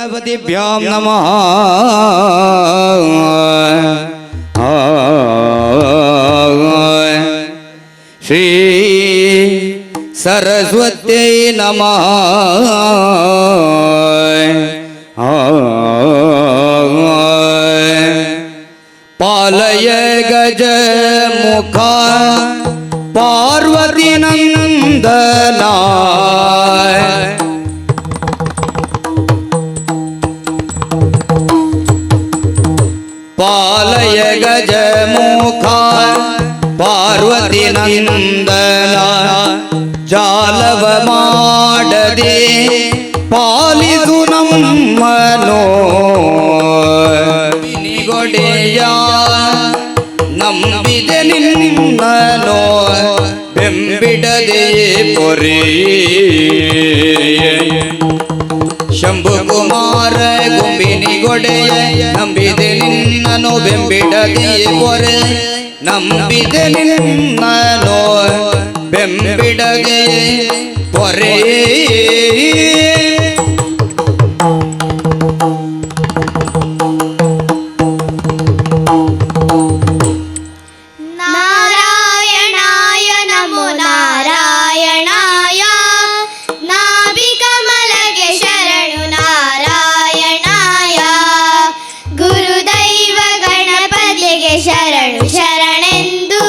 गणपतिभ्यां नमः। श्री सरस्वत्यै नमः। पालय गजमुखा पार्वती नंदना। पालय गजमुखा पार्वती नंदना। जालव ಮಾಡದೆ ಪಾಲಿಸು ನಮ್ಮನೋ ನಿಗೊಡೆಯ ನಂಬಿದೆ ನಿನ್ನನೋ ಬೆಂಬಿಡದೆ ಪೊರೆ ಶಂಭು ಕುಮಾರ ಗುಂಬಿನಿಗೊಡೆಯ ನಂಬಿದೆ ನಿನ್ನನು ಬೆಂಬಿಡದೆ ಪೊರೆ ನಂಬಿದೆ ನಿನ್ನನು ಬೆಂಬಿಡದೆ ಪೊರೆ ನಾರಾಯಣಾಯ ನಮೋ ನಾರಾಯಣಾಯ ನಾಭಿಕಮಲಗೆ ಶರಣು ನಾರಾಯಣಾಯ ಗುರುದೈವ ಗಣಪತಿಗೆ ಶರಣು ಶರಣೆಂದು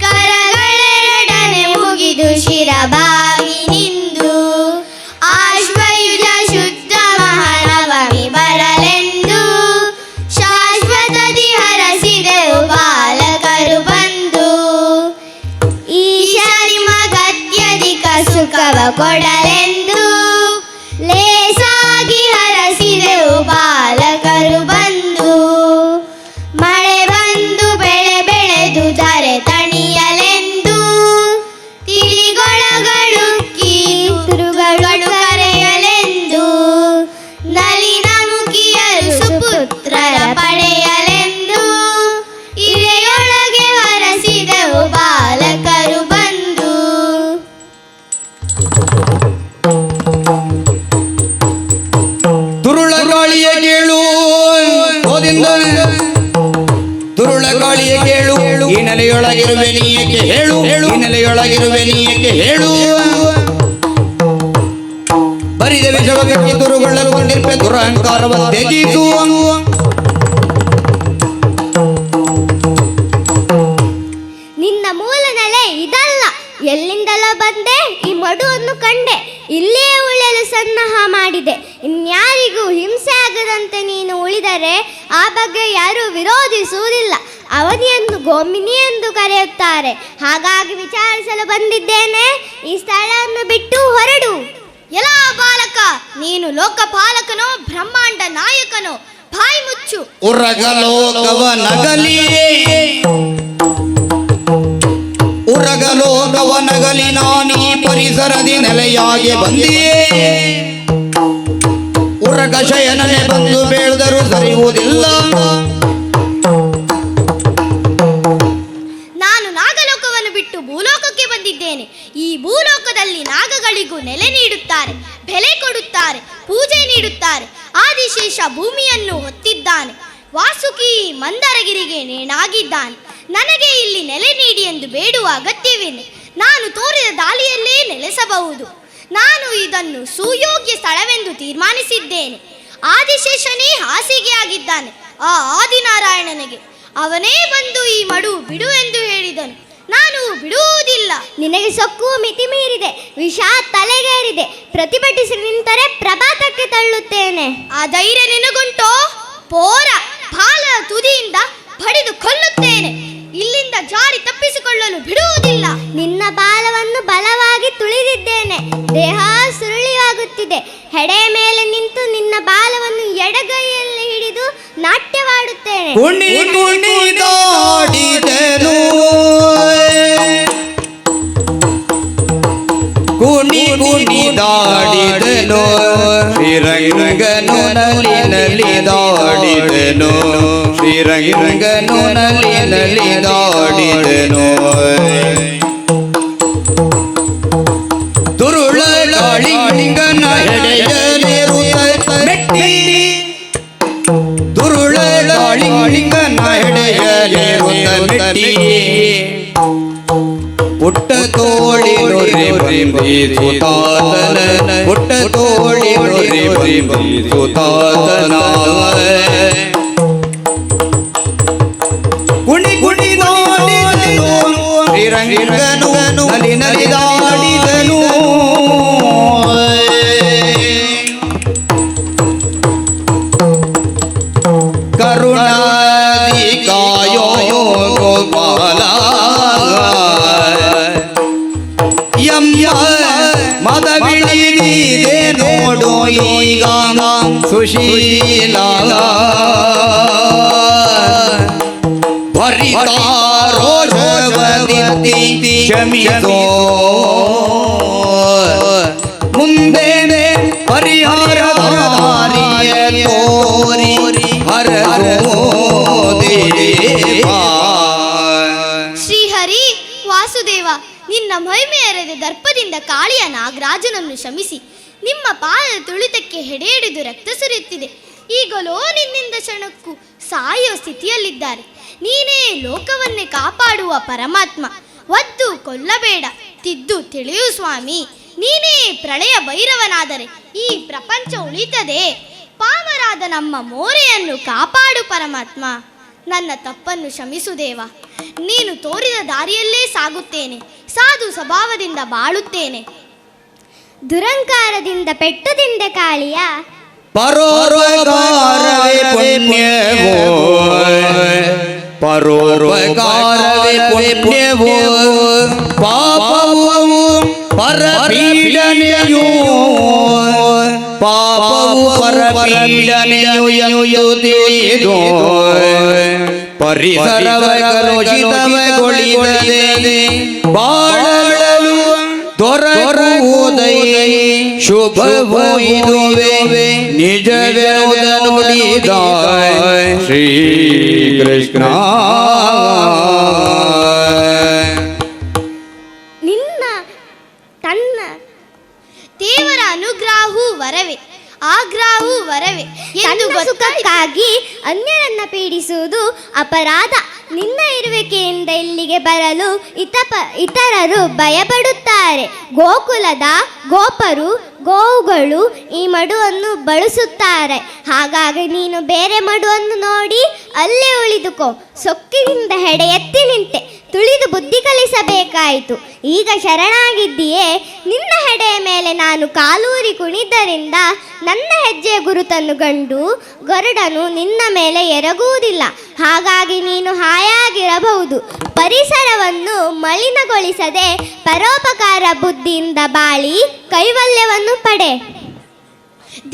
ಕರಗಳೆರಡನೆ ಮುಗಿದು ಶಿರಬಾಗಿ ನಿಂದು ಆಶ್ವಯುಜ ಶುದ್ಧ ಮಹಾನವಮಿ ಬರಲೆಂದು ಶಾಶ್ವತದಿ ಹರಸಿದೆವು ಬಾಲಕರು ಬಂದು ಈಶಾನಿ ಮಗತ್ಯಧಿಕ ಸುಖವ ಕೊಡಲೆಂದು ಲೇಸಾಗಿ ಹರಸಿದೆವು ಬಾಲಕರು ಬಂದು ಮಳೆ ಬಂದು ಬೆಳೆ ಬೆಳೆದು ಧರೆ ತಣಿಯಲೆಂದು ತಿಳಿಗೊಳಗಳು ಕೀತುರುಗಳು ಕರೆಯಲೆಂದು ನಲಿನ ಮುಖಿಯರು ಸುಪುತ್ರರ ಪಡೆಯಲೆಂದು ಇಳೆಯೊಳಗೆ ಹರಸಿದೆವು ಬಾಲಕರು ಬಂದು ತುರುಳ ಗಾಳಿಯ ಕೇಳು ಹೋದಿಂದ ತುರುಳ ಗಾಳಿಯ ಕೇಳು ಈ ನೆಲೆಯೊಳಗಿರುವೆ ನೀಯಕ್ಕೆ ಹೇಳು ಈ ನೆಲೆಯೊಳಗಿರುವೆ ನೀಯಕ್ಕೆ ಹೇಳು ಬರಿದ ವಿಷವಕ್ಕೆ ತುರುಗೊಳ್ಳಕೊಂಡಿರ್ಪೆ ದುರಹಂಕಾರವ ತ್ಯಜಿಸು ನಿನ್ನ ಮೂಲ ನೆಲೆ ಇದಲ್ಲ ಎಲ್ಲಿಂದಲ ಬಂದೆ ಈ ಮಡುವನ್ನು ಕಂಡೆ ಇಲ್ಲಿಯೇ ಉಳಿಯಲು ಸನ್ನಾಹ ಮಾಡಿದೆ ಇನ್ಯಾರಿಗೂ ಹಿಂಸೆ ಆಗದಂತೆ ನೀನು ಉಳಿದರೆ ಆ ಬಗ್ಗೆ ಯಾರೂ ವಿರೋಧಿಸುವುದಿಲ್ಲ ಅವನಿಯನ್ನು ಗೋಮಿನಿ ಎಂದು ಕರೆಯುತ್ತಾರೆ ಹಾಗಾಗಿ ವಿಚಾರಿಸಲು ಬಂದಿದ್ದೇನೆ ಈ ಸ್ಥಳವನ್ನು ಬಿಟ್ಟು ಹೊರಡು ಎಲ್ಲ ಬಾಲಕ ನೀನು ಲೋಕಪಾಲಕನೋ ಬ್ರಹ್ಮಾಂಡ ನಾಯಕನೋ ಬಾಯಿ ಮುಚ್ಚು ಉರಗಲೋಕವ ನಗಲಿ ಉರಗಲೋಕವ ನಗಲಿ ನಾನೀ ಪರಿಸರದಿ ನೆಲೆಯಾಗಿ ಬಂದಿಯೇ ಉರಗ ಶಯನನೆ ಬಂದು ಬೇಳದರೂ ಸರಿಯುವುದಿಲ್ಲ ನಾನು ನಾಗಲೋಕವನ್ನು ಬಿಟ್ಟು ಭೂಲೋಕಕ್ಕೆ ಬಂದಿದ್ದೇನೆ ಈ ಭೂಲೋಕದಲ್ಲಿ ನಾಗಗಳಿಗೂ ನೆಲೆ ನೀಡುತ್ತಾರೆ ಬೆಲೆ ಕೊಡುತ್ತಾರೆ ಪೂಜೆ ನೀಡುತ್ತಾರೆ ಆದಿಶೇಷ ಭೂಮಿಯನ್ನು ಹೊತ್ತಿದ್ದಾನೆ ವಾಸುಕಿ ಮಂದರಗಿರಿಗೆ ನೇಣಾಗಿದ್ದಾನೆ ನನಗೆ ಇಲ್ಲಿ ನೆಲೆ ನೀಡಿ ಎಂದು ಬೇಡುವ ಅಗತ್ಯವೇನು ನಾನು ತೋರಿದ ದಾಳಿಯಲ್ಲೇ ನೆಲೆಸಬಹುದು ನಾನು ಇದನ್ನು ಸುಯೋಗ್ಯ ಸ್ಥಳವೆಂದು ತೀರ್ಮಾನಿಸಿದ್ದೇನೆ ಆದಿಶೇಷನೇ ಹಾಸಿಗೆಯಾಗಿದ್ದಾನೆ ಆ ಆದಿನಾರಾಯಣನಿಗೆ ಅವನೇ ಬಂದು ಈ ಮಡು ಬಿಡು ಎಂದು ಹೇಳಿದನು ನಾನು ಬಿಡುವುದಿಲ್ಲ ನಿನಗೆ ಸೊಕ್ಕು ಮಿತಿ ಮೀರಿದೆ ವಿಷ ತಲೆಗೇರಿದೆ ಪ್ರತಿಭಟಿಸಿ ನಿಂತರೆ ಪ್ರಭಾತಕ್ಕೆ ತಳ್ಳುತ್ತೇನೆ ಆ ಧೈರ್ಯ ನಿನಗುಂಟೋ ಪೋರ ಬಾಲ ತುದಿಯಿಂದ ಬಡಿದು ಕೊಲ್ಲುತ್ತೇನೆ ಇಲ್ಲಿಂದ ಜಾರಿ ತಪ್ಪಿಸಿಕೊಳ್ಳಲು ಬಿಡುವುದಿಲ್ಲ ನಿನ್ನ ಬಾಲವನ್ನು ಬಲವಾಗಿ ತುಳಿದಿದ್ದೇನೆ ದೇಹ ಸುರುಳಿಯಾಗುತ್ತಿದೆ ಹೆಡೆ ಮೇಲೆ ನಿಂತು ನಿನ್ನ ಬಾಲವನ್ನು ಎಡಗೈಯಲ್ಲಿ ಹಿಡಿದು ನಾಟ್ಯವಾಡುತ್ತೇನೆ ಕುಣಿ ಕುಣಿದಾಡಿದೆನು ಕುಣಿ ಕುಣಿದಾಡಿದೆನು ಶ್ರೀರಂಗನು ನಲಿದಾಡಿದೆನು ಶ್ರೀರಂಗನು ನಲಿದಾಡಿದೆನು ತುರುಳ ಗಾಳಿಂಗನ ಹೆಡೆಯಲಿರುತ್ತ ಮೆಟ್ಟಿ ಸುತಾತನ ಪುಟ್ಟ ತೋಳಿ ಸುತಾತನ ಕುಣಿ ಕುಣಿ ನೋಡಿದನು ಶ್ರೀರಂಗನು ನಲಿ ನಲಿದಾಡಿದನು ಕರುಣಾದಿ ಕಾಯೋ ಗೋಪಾಲ ಯಮ್ಮ ಮದ ಬಿಳಿದಿದೆ ನೋಡು ಈಗ ಸುಶೀಲ ಭರಿತಾರೋಷವದಿತ್ತಿ ಕ್ಷಮಿಸೋ ಮುಂದೆ ಪರಿಹಾರ ತೋರಿ ಶ್ರೀಹರಿ ವಾಸುದೇವ, ನಿನ್ನ ಮಹಿಮೆ ಅರೆದ ದರ್ಪದಿಂದ ಕಾಳಿಯ ನಾಗರಾಜನನ್ನು ಶಮಿಸಿ ನಿಮ್ಮ ಪಾದದ ತುಳಿತಕ್ಕೆ ಹೆಡೆ ಹಿಡಿದು ರಕ್ತ ಸುರಿಯುತ್ತಿದೆ. ಈಗಲೋ ನಿನ್ನಿಂದ ಕ್ಷಣಕ್ಕೂ ಸಾಯುವ ಸ್ಥಿತಿಯಲ್ಲಿದ್ದಾರೆ. ನೀನೇ ಲೋಕವನ್ನೇ ಕಾಪಾಡುವ ಪರಮಾತ್ಮ. ಒದ್ದು ಕೊಲ್ಲಬೇಡ, ತಿದ್ದು ತಿಳಿಯು ಸ್ವಾಮಿ. ನೀನೇ ಪ್ರಳಯ ಭೈರವನಾದರೆ ಈ ಪ್ರಪಂಚ ಉಳಿತದೆ. ಪಾಮರಾದ ನಮ್ಮ ಮೋರೆಯನ್ನು ಕಾಪಾಡು ಪರಮಾತ್ಮ. ನನ್ನ ತಪ್ಪನ್ನು ಕ್ಷಮಿಸು ದೇವ. ನೀನು ತೋರಿದ ದಾರಿಯಲ್ಲೇ ಸಾಗುತ್ತೇನೆ, ಸಾಧು ಸ್ವಭಾವದಿಂದ ಬಾಳುತ್ತೇನೆ. ದುರಂಕಾರದಿಂದ ಪೆಟ್ಟು ತಿಂದೆ ಕಾಳಿಯ ಪರೋಪಕಾರವೇ ಪುಣ್ಯವೋ ಪರೋಪಕಾರವೇ ಪುಣ್ಯವೋ ಪಾಪವು ಪರಪೀಡನೆಯೋ ಪಾಪವು ಪರಪೀಡನೆಯು ತಿಳಿದು ಪರಿಸರವ ಕಲುಷಿತಗೊಳಿಸದೆ ಬಾಳಲು ದೊರಕುವುದೈ ಶುಭವೋ ಇದುವೆ ನಿಜವೆನುದ ನುಡಿದ ಶ್ರೀಕೃಷ್ಣ. ನಿನ್ನ ತನ್ನ ದೇವರ ಅನುಗ್ರಹವೂ ವರವೇ, ಆಗ್ರಹವೂ ವರವೇ ಎಂದು ಸುಖಕ್ಕಾಗಿ ಅನ್ಯರನ್ನ ಪೀಡಿಸುವುದು ಅಪರಾಧ. ನಿನ್ನ ಇರುವಿಕೆಯಿಂದ ಇಲ್ಲಿಗೆ ಬರಲು ಇತರರು ಭಯಪಡುತ್ತಾರೆ. ಗೋಕುಲದ ಗೋಪರು ಗೋವುಗಳು ಈ ಮಡುವನ್ನು ಬಳಸುತ್ತಾರೆ. ಹಾಗಾಗಿ ನೀನು ಬೇರೆ ಮಡುವನ್ನು ನೋಡಿ ಅಲ್ಲೇ ಉಳಿದುಕೋ. ಸೊಕ್ಕಿನಿಂದ ಹೆಡೆ ಎತ್ತಿ ನಿಂತೆ, ತುಳಿದು ಬುದ್ಧಿ ಕಲಿಸಬೇಕಾಯಿತು. ಈಗ ಶರಣಾಗಿದ್ದೀಯೇ, ನಿನ್ನ ಹೆಡೆಯ ಮೇಲೆ ನಾನು ಕಾಲೂರಿ ಕುಣಿದ್ದರಿಂದ ನನ್ನ ಹೆಜ್ಜೆಯ ಗುರುತನ್ನು ಕಂಡು ಗರುಡನು ನಿನ್ನ ಮೇಲೆ ಎರಗುವುದಿಲ್ಲ. ಹಾಗಾಗಿ ನೀನು ಹಾಯಾಗಿರಬಹುದು. ಪರಿಸರವನ್ನು ಮಲಿನಗೊಳಿಸದೆ ಪರೋಪಕಾರ ಬುದ್ಧಿಯಿಂದ ಬಾಳಿ ಕೈವಲ್ಯವನ್ನು ಪಡೆ.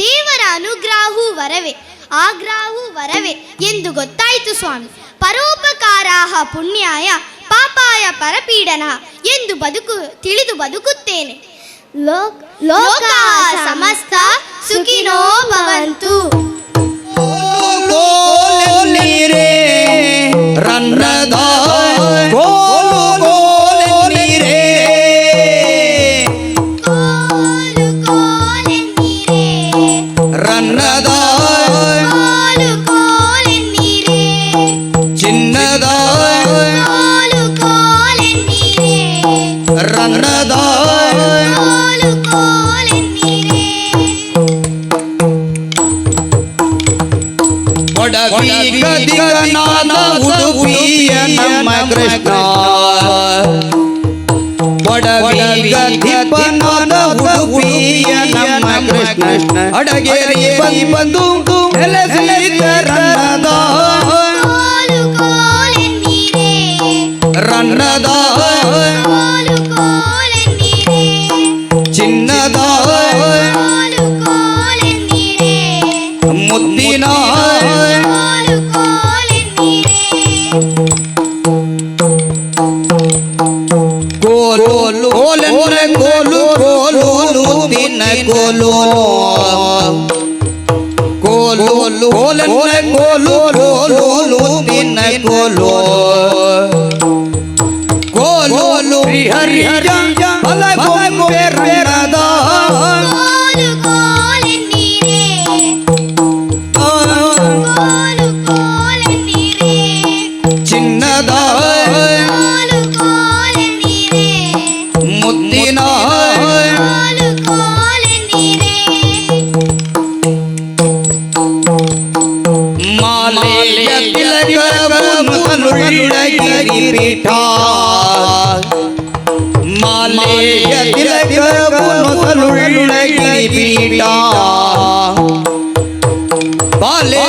ದೇವರ ಅನುಗ್ರಹವೂ ವರವೇ, ಆಗ್ರಹವೂ ವರವೇ ಎಂದು ಗೊತ್ತಾಯಿತು ಸ್ವಾಮಿ. ಪರೋಪಕಾರಾಹ ಪುಣ್ಯಾಯ ಪಾಪಾಯ ಪರಪೀಡನ ಎಂದು ತಿಳಿದು ಬದುಕುತ್ತೇನೆ. ಲೋಕ ಸಮಸ್ತ ಸುಖಿನೋ ಭವಂತು. ರನ್ನದ ಚಿನ್ನದ ರನ್ನದ ಒಡವಿಗದಿಗನಾದ ಉಡುಪಿಯ ನಮ್ಮ ಕೃಷ್ಣ ಒಡವಿಗದಿಪ್ಪನಾದ ಉಡುಪಿಯ ನಮ್ಮ ಕೃಷ್ಣ ಅಡಗೇರಿ ಬಂದು ನೆಲೆಸಿದ ರನ್ನದ ರನ್ನದ ಚಿನ್ನದ ಮುದ್ದಿನ ಕೋಲು ಕೋಲು ಕೋಲು ದಿನ ಕೋಲು ಕೋಲು ಕೋಲು ಕೋಲು ದಿನ ಕೋಲು ಕೋಲು ಹರಿ ಬಲಗೊಂಬೆ ರಣದ ಚಿನ್ನದ ಮುದ್ದಿನ ನೊಸಲುಳ್ಳ ಗಿರಿಪೀಠ ಮಾಲೆಯ ತಿಲಕವು ನೊಸಲುಳ್ಳ ಗಿರಿಪೀಠ ಬಾಲೆ